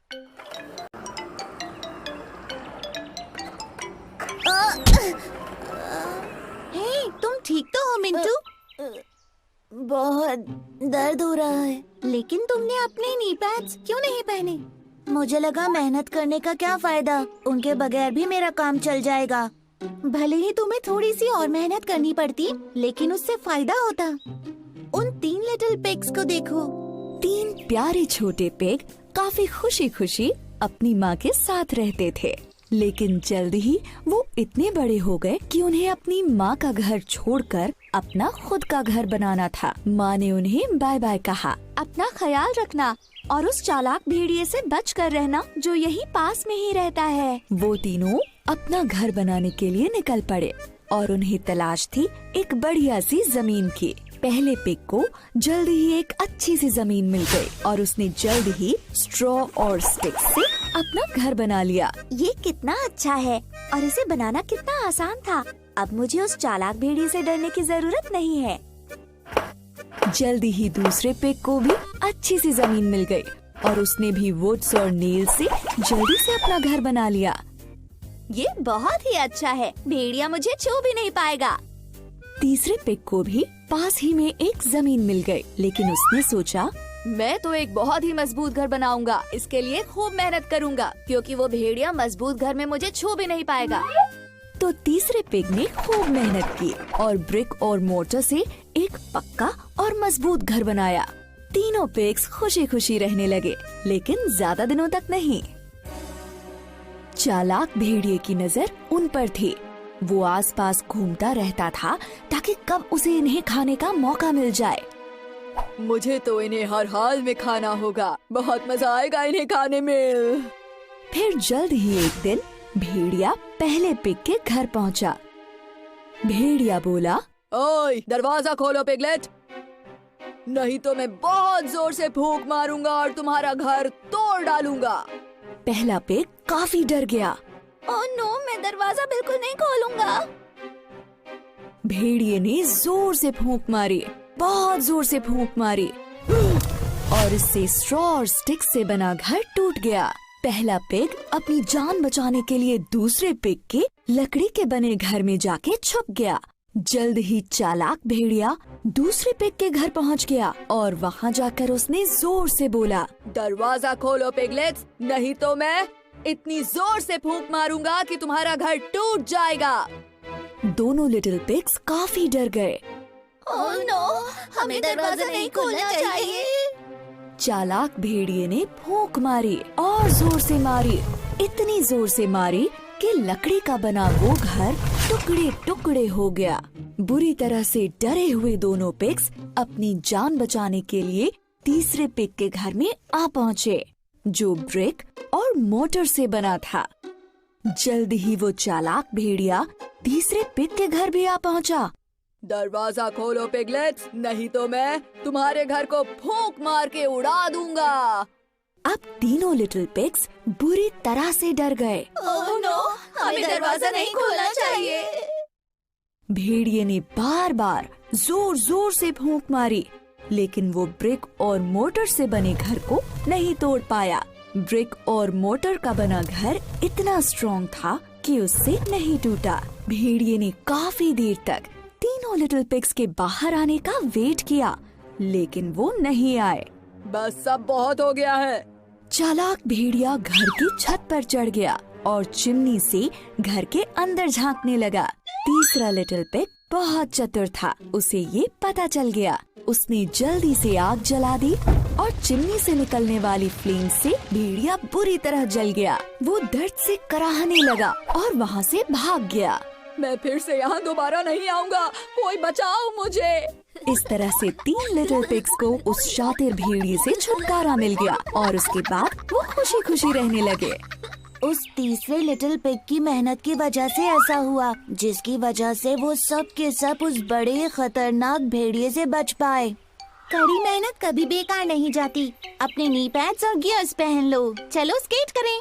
हे, तुम ठीक तो हो मिंटू? बहुत दर्द हो रहा है। लेकिन तुमने अपने नी पैड्स क्यों नहीं पहने? मुझे लगा मेहनत करने का क्या फायदा, उनके बगैर भी मेरा काम चल जाएगा। भले ही तुम्हें थोड़ी सी और मेहनत करनी पड़ती, लेकिन उससे फायदा होता। उन 3 लिटिल पिग्स को देखो। 3 प्यारे छोटे पिग काफी खुशी खुशी अपनी माँ के साथ रहते थे। लेकिन जल्द ही वो इतने बड़े हो गए कि उन्हें अपनी माँ का घर छोड़कर अपना खुद का घर बनाना था। माँ ने उन्हें बाय बाय कहा। अपना ख्याल रखना और उस चालाक भेड़िए से बच कर रहना जो यहीं पास में ही रहता है। वो तीनों अपना घर बनाने के लिए निकल पड़े और उन्हें तलाश थी एक बढ़िया सी जमीन की। पहले पिग को जल्द ही एक अच्छी सी जमीन मिल गई और उसने जल्द ही स्ट्रॉ और स्टिक से अपना घर बना लिया। ये कितना अच्छा है और इसे बनाना कितना आसान था। अब मुझे उस चालाक भेड़िए से डरने की जरूरत नहीं है। जल्दी ही दूसरे पिग को भी अच्छी सी जमीन मिल गई और उसने भी वुड्स और नील से जल्दी से अपना घर बना लिया। ये बहुत ही अच्छा है, भेड़िया मुझे छू भी नहीं पाएगा। तीसरे पिग को भी पास ही में एक जमीन मिल गई, लेकिन उसने सोचा मैं तो एक बहुत ही मजबूत घर बनाऊंगा। इसके लिए खूब मेहनत करूंगा क्योंकि वो भेड़िया मजबूत घर में मुझे छू भी नहीं पाएगा। तो तीसरे पिग ने खूब मेहनत की और ब्रिक और मोर्टर से एक पक्का और मजबूत घर बनाया। तीनों पिग्स खुशी खुशी रहने लगे, लेकिन ज्यादा दिनों तक नहीं। चालाक भेड़िए की नजर उन पर थी। वो आसपास घूमता रहता था ताकि कब उसे इन्हें खाने का मौका मिल जाए। मुझे तो इन्हें हर हाल में खाना होगा, बहुत मजा आएगा इन्हें खाने में। फिर जल्द ही एक दिन भेड़िया पहले पिग के घर पहुंचा। भेड़िया बोला, ओए दरवाजा खोलो पिगलेट, नहीं तो मैं बहुत जोर से फूंक मारूंगा और तुम्हारा घर तोड़ डालूंगा। पहला पिग काफी डर गया। ओह नो, मैं दरवाजा बिल्कुल नहीं खोलूंगा। भेड़िए ने जोर से फूंक मारी, बहुत जोर से फूंक मारी और इससे स्ट्रॉ और स्टिक से बना घर टूट गया। पहला पिग अपनी जान बचाने के लिए दूसरे पिग के लकड़ी के बने घर में जाके छुप गया। जल्द ही चालाक भेड़िया दूसरे पिग के घर पहुंच गया और वहां जाकर उसने जोर से बोला, दरवाजा खोलो पिगलेट्स, नहीं तो मैं इतनी जोर से फूंक मारूंगा कि तुम्हारा घर टूट जाएगा। दोनों लिटिल पिग्स काफी डर गए। ओह नो, हमें दरवाजा नहीं खोलना चाहिए। चालाक भेड़िए ने फूंक मारी और जोर से मारी, इतनी जोर से मारी कि लकड़ी का बना वो घर टुकड़े टुकड़े हो गया। बुरी तरह से डरे हुए दोनों पिग्स अपनी जान बचाने के लिए तीसरे पिग के घर में आ पहुँचे, जो ब्रिक और मोटर से बना था। जल्द ही वो चालाक भेड़िया तीसरे पिग के घर भी आ पहुँचा। दरवाजा खोलो पिगलेट्स, नहीं तो मैं तुम्हारे घर को फूंक मार के उड़ा दूंगा। अब तीनों लिटिल पिग्स बुरी तरह से डर गए। ओह नो, हमें दरवाजा नहीं खोलना चाहिए। भेड़िए ने बार बार जोर जोर से फूंक मारी, लेकिन वो ब्रिक और मोटर से बने घर को नहीं तोड़ पाया। ब्रिक और मोटर का बना घर इतना स्ट्रॉन्ग था कि उससे नहीं टूटा। भेड़िए ने काफी देर तक तीनों लिटिल पिग्स के बाहर आने का वेट किया, लेकिन वो नहीं आए। बस सब बहुत हो गया है। चालाक भेड़िया घर की छत पर चढ़ गया और चिमनी से घर के अंदर झांकने लगा। तीसरा लिटिल पिग बहुत चतुर था, उसे ये पता चल गया। उसने जल्दी से आग जला दी और चिमनी से निकलने वाली फ्लेम से भेड़िया बुरी तरह जल गया। वो दर्द से कराहने लगा और वहाँ से भाग गया। मैं फिर से यहाँ दोबारा नहीं आऊँगा, कोई बचाओ मुझे। इस तरह से 3 लिटिल पिग्स को उस शातिर भेड़िए से छुटकारा मिल गया और उसके बाद वो खुशी खुशी रहने लगे। उस तीसरे लिटिल पिग की मेहनत की वजह से ऐसा हुआ, जिसकी वजह से वो सब के सब उस बड़े खतरनाक भेड़िए से बच पाए। कड़ी मेहनत कभी बेकार नहीं जाती। अपने नी पैड्स और गियर्स पहन लो, चलो स्केट करें।